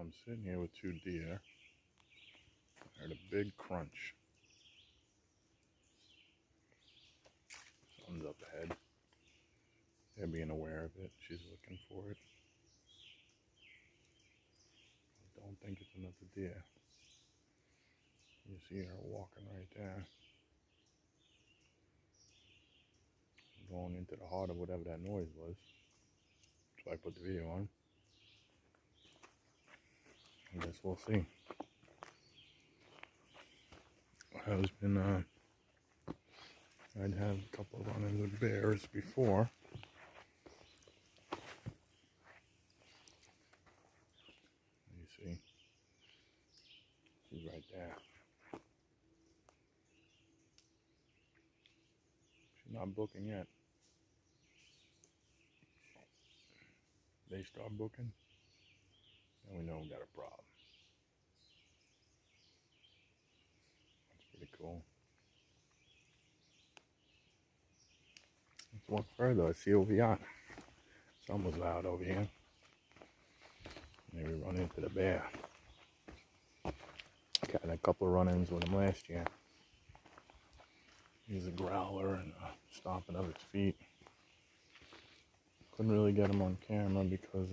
I'm sitting here with two deer. I heard a big crunch. Something's up ahead. They're being aware of it. She's looking for it. I don't think it's another deer. You see her walking right there. Going into the heart of whatever that noise was. So I put the video on. I guess we'll see. I'd had a couple of run-ins with bears before. You see, she's right there. She's not booking yet. They start booking, then we know we got a problem. That's pretty cool. Let's walk further. Let's see what we got. Something was loud over here. Maybe run into the bear. Got a couple of run-ins with him last year. He's a growler and stomping of its feet. Couldn't really get him on camera because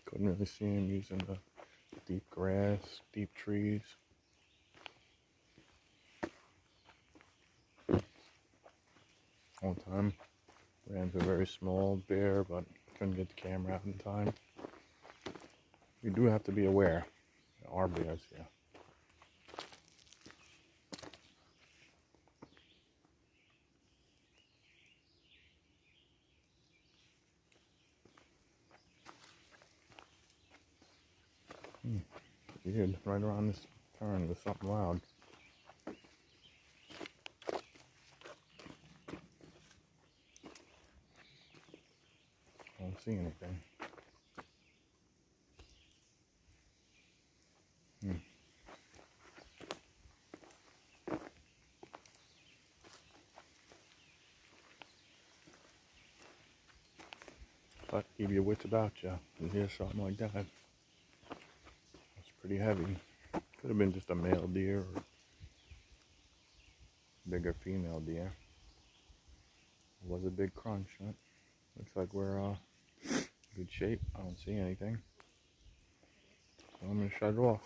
couldn't really see him using the deep grass, deep trees. One time ran into a very small bear, but couldn't get the camera out in time. You do have to be aware. There are bears here. Weird. Right around this turn, there's something loud. I don't see anything. But keep your wits about you. You hear something like that. It's pretty heavy. Could have been just a male deer or bigger female deer. It was a big crunch. Huh? Looks like we're in good shape. I don't see anything. So I'm going to shut it off.